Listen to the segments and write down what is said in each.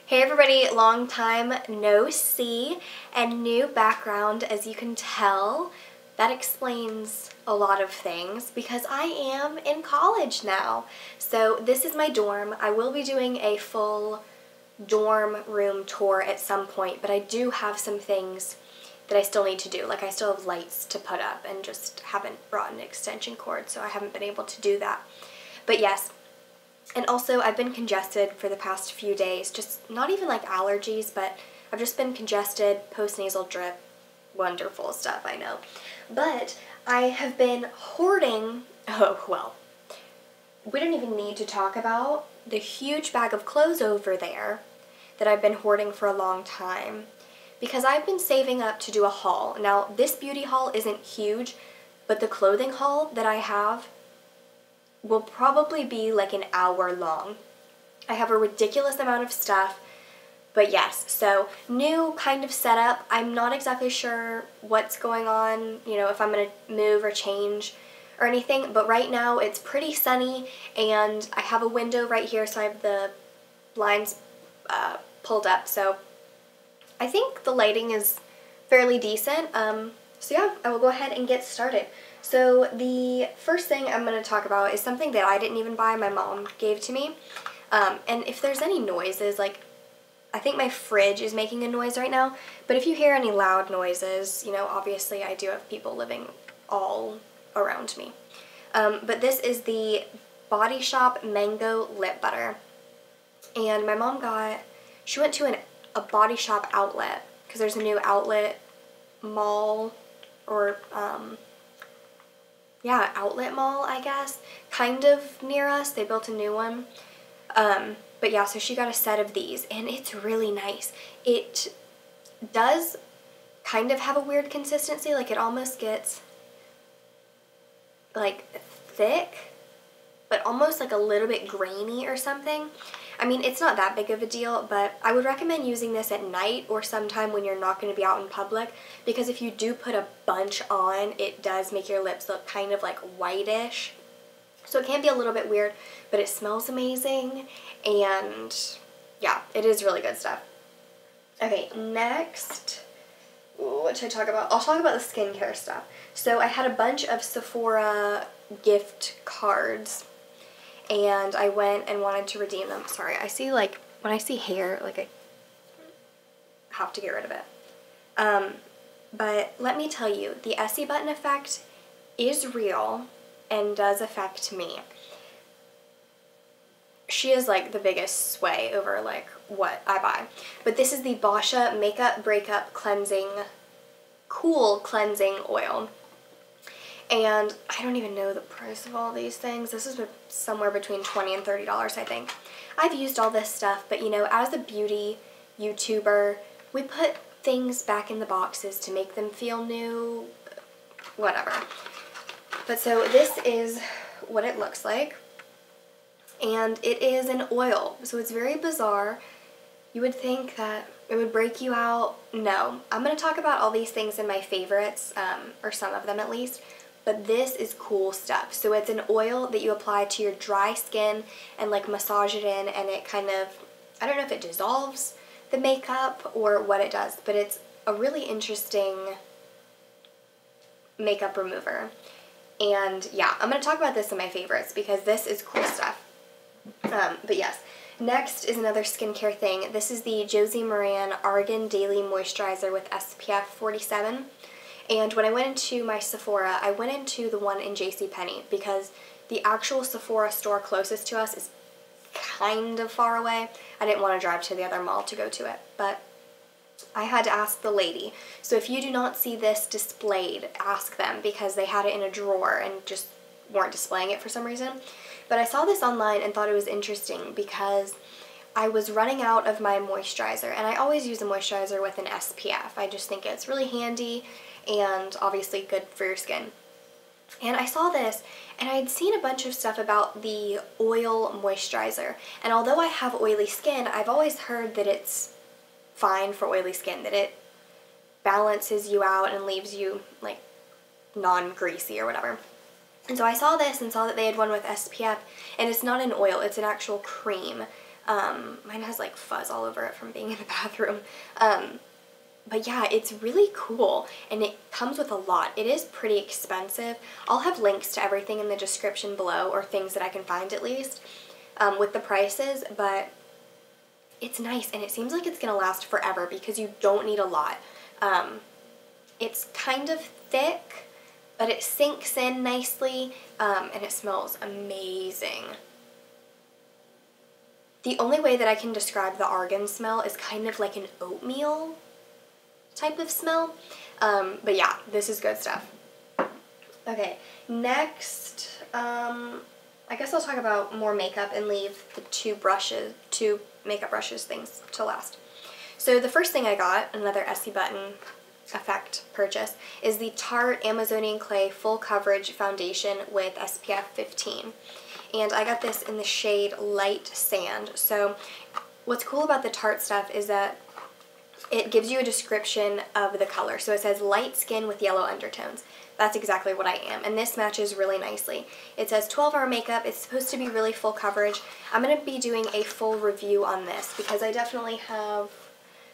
Hey everybody, long time no see and new background. As you can tell, that explains a lot of things because I am in college now. So this is my dorm. I will be doing a full dorm room tour at some point, but I do have some things that I still need to do. Like I still have lights to put up and just haven't brought an extension cord, so I haven't been able to do that. But yes. And also, I've been congested for the past few days, just not even like allergies, but I've just been congested, postnasal drip, wonderful stuff, I know. But I have been hoarding, we don't even need to talk about the huge bag of clothes over there that I've been hoarding for a long time because I've been saving up to do a haul. Now, this beauty haul isn't huge, but the clothing haul that I have will probably be like an hour long. I have a ridiculous amount of stuff, but yes, so new kind of setup. I'm not exactly sure what's going on, you know, if I'm gonna move or change or anything, but right now it's pretty sunny and I have a window right here, so I have the blinds pulled up, so I think the lighting is fairly decent. So yeah, I will go ahead and get started. So the first thing I'm going to talk about is something that I didn't even buy, my mom gave to me. And if there's any noises, like I think my fridge is making a noise right now, but if you hear any loud noises, you know, obviously I do have people living all around me. But this is the Body Shop Mango Lip Butter. And my mom she went to a Body Shop outlet, because there's a new outlet mall, or outlet mall, I guess, kind of near us. They built a new one. But yeah, so she got a set of these, and it's really nice. It does kind of have a weird consistency, like it almost gets like thick, but almost like a little bit grainy or something. I mean, it's not that big of a deal, but I would recommend using this at night or sometime when you're not going to be out in public, because if you do put a bunch on, it does make your lips look kind of like whitish. So it can be a little bit weird, but it smells amazing, and yeah, it is really good stuff. Okay, next, what should I talk about? I'll talk about the skincare stuff. So I had a bunch of Sephora gift cards, and I went and wanted to redeem them. Sorry, I see, like, when I see hair, like, I have to get rid of it. But let me tell you, the Essie button effect is real and does affect me. She is, like, the biggest sway over, like, what I buy. But this is the Boscia Makeup Breakup Cleansing, Cool Cleansing Oil. And I don't even know the price of all these things. This is somewhere between $20 and $30, I think. I've used all this stuff, but you know, as a beauty YouTuber, we put things back in the boxes to make them feel new, whatever. But so this is what it looks like. And it is an oil, so it's very bizarre. You would think that it would break you out. No. I'm going to talk about all these things in my favorites, or some of them at least. But this is cool stuff. So it's an oil that you apply to your dry skin and like massage it in, and it kind of, I don't know if it dissolves the makeup or what it does, but it's a really interesting makeup remover. And yeah, I'm going to talk about this in my favorites because this is cool stuff. But yes, next is another skincare thing. This is the Josie Maran Argan Daily Moisturizer with SPF 47. And when I went into my Sephora, I went into the one in JCPenney because the actual Sephora store closest to us is kind of far away. I didn't want to drive to the other mall to go to it, but I had to ask the lady. So if you do not see this displayed, ask them, because they had it in a drawer and just weren't displaying it for some reason. But I saw this online and thought it was interesting because I was running out of my moisturizer, and I always use a moisturizer with an SPF. I just think it's really handy and obviously good for your skin. And I saw this, and I had seen a bunch of stuff about the oil moisturizer. And although I have oily skin, I've always heard that it's fine for oily skin, that it balances you out and leaves you like non-greasy or whatever. And so I saw this and saw that they had one with SPF, and it's not an oil, it's an actual cream. Mine has like fuzz all over it from being in the bathroom. But yeah, it's really cool, and it comes with a lot. It is pretty expensive. I'll have links to everything in the description below, or things that I can find at least, with the prices, but it's nice, and it seems like it's gonna last forever because you don't need a lot. It's kind of thick, but it sinks in nicely, and it smells amazing. The only way that I can describe the argan smell is kind of like an oatmeal type of smell. But yeah, this is good stuff. Okay, next, I guess I'll talk about more makeup and leave the two makeup brushes things to last. So the first thing I got, another Essie Button Effect purchase, is the Tarte Amazonian Clay Full Coverage Foundation with SPF 15. And I got this in the shade Light Sand. So what's cool about the Tarte stuff is that it gives you a description of the color. So it says light skin with yellow undertones. That's exactly what I am, and this matches really nicely. It says 12-hour makeup. It's supposed to be really full coverage. I'm going to be doing a full review on this because I definitely have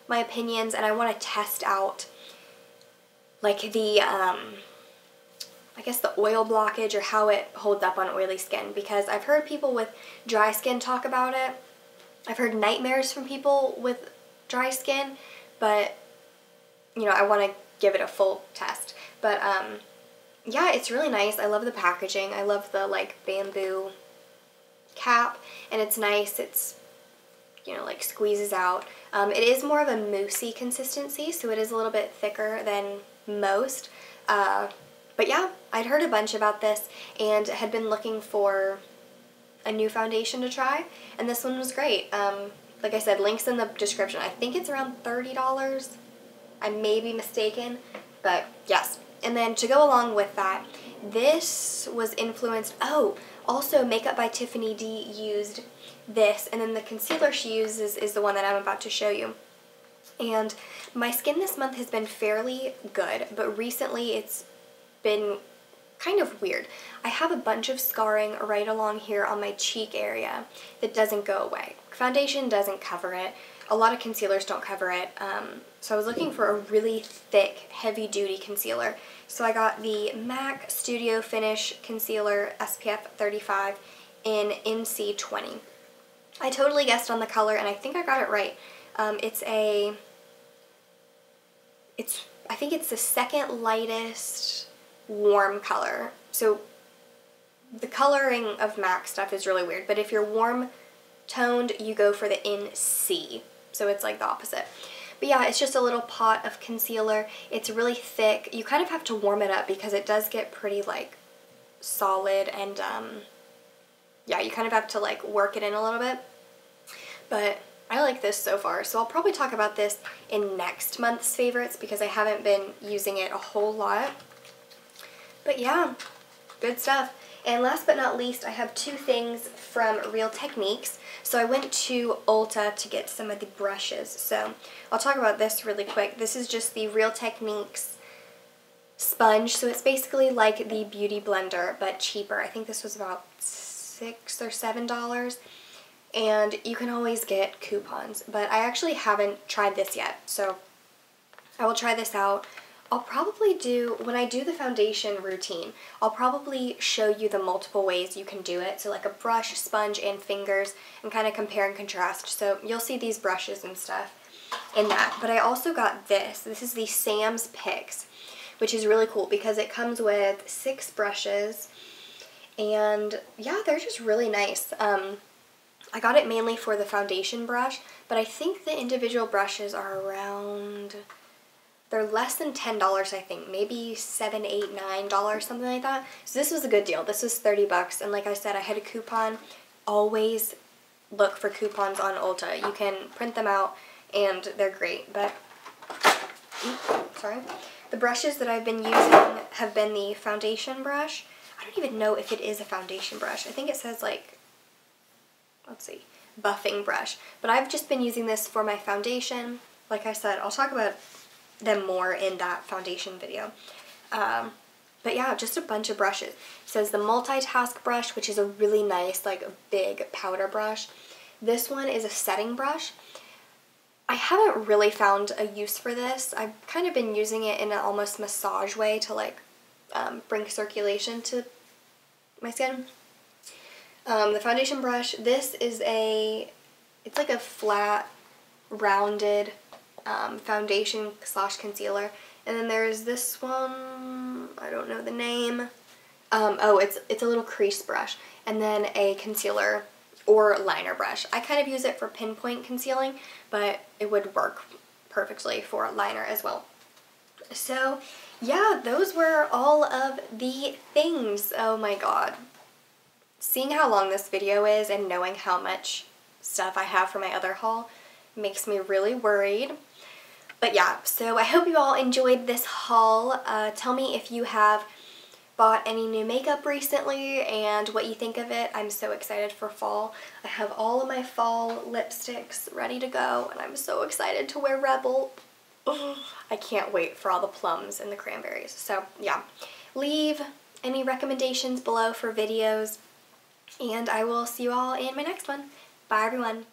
my opinions, and I want to test out like the, I guess the oil blockage, or how it holds up on oily skin, because I've heard people with dry skin talk about it. I've heard nightmares from people with dry skin, but you know, I want to give it a full test. But yeah, it's really nice. I love the packaging. I love the like bamboo cap, and it's nice. It's, you know, like squeezes out. It is more of a moussey consistency, so it is a little bit thicker than most. But yeah, I'd heard a bunch about this and had been looking for a new foundation to try, and this one was great. Like I said, links in the description. I think it's around $30. I may be mistaken, but yes. And then to go along with that, this was influenced, also Makeup by Tiffany D used this, and then the concealer she uses is the one that I'm about to show you. And my skin this month has been fairly good, but recently it's been kind of weird. I have a bunch of scarring right along here on my cheek area that doesn't go away. Foundation doesn't cover it. A lot of concealers don't cover it. So I was looking for a really thick, heavy-duty concealer. So I got the MAC Studio Finish Concealer SPF 35 in NC20. I totally guessed on the color, and I think I got it right. I think it's the second lightest warm color. So the coloring of MAC stuff is really weird, but if you're warm toned, you go for the NC. So it's like the opposite. But yeah, it's just a little pot of concealer. It's really thick. You kind of have to warm it up because it does get pretty like solid, and yeah, you kind of have to like work it in a little bit. But I like this so far, so I'll probably talk about this in next month's favorites because I haven't been using it a whole lot. But yeah, good stuff. And last but not least, I have two things from Real Techniques. So I went to Ulta to get some of the brushes. So I'll talk about this really quick. This is just the Real Techniques sponge. So it's basically like the Beauty Blender, but cheaper. I think this was about $6 or $7. And you can always get coupons. But I actually haven't tried this yet. So I will try this out. I'll probably do, when I do the foundation routine, I'll probably show you the multiple ways you can do it. So like a brush, sponge, and fingers, and kind of compare and contrast. So you'll see these brushes and stuff in that. But I also got this. This is the Sam's Picks, which is really cool because it comes with 6 brushes. And yeah, they're just really nice. I got it mainly for the foundation brush, but I think the individual brushes are around... They're less than $10, I think. Maybe $7, $8, $9, something like that. So this was a good deal. This was $30, and like I said, I had a coupon. Always look for coupons on Ulta. You can print them out, and they're great. But, sorry. The brushes that I've been using have been the foundation brush. I don't even know if it is a foundation brush. I think it says, like, let's see, buffing brush. But I've just been using this for my foundation. Like I said, I'll talk about them more in that foundation video. But yeah, just a bunch of brushes. It says the multitask brush, which is a really nice, like, big powder brush. This one is a setting brush. I haven't really found a use for this. I've kind of been using it in an almost massage way to like bring circulation to my skin. The foundation brush, this is it's like a flat, rounded foundation / concealer. And then there's this one, I don't know the name. Oh, it's a little crease brush. And then a concealer or liner brush. I kind of use it for pinpoint concealing, but it would work perfectly for liner as well. So yeah, those were all of the things. Oh my god. Seeing how long this video is and knowing how much stuff I have for my other haul makes me really worried. But yeah, so I hope you all enjoyed this haul. Tell me if you have bought any new makeup recently and what you think of it. I'm so excited for fall. I have all of my fall lipsticks ready to go, and I'm so excited to wear Rebel. Ugh, I can't wait for all the plums and the cranberries. So yeah, leave any recommendations below for videos, and I will see you all in my next one. Bye everyone.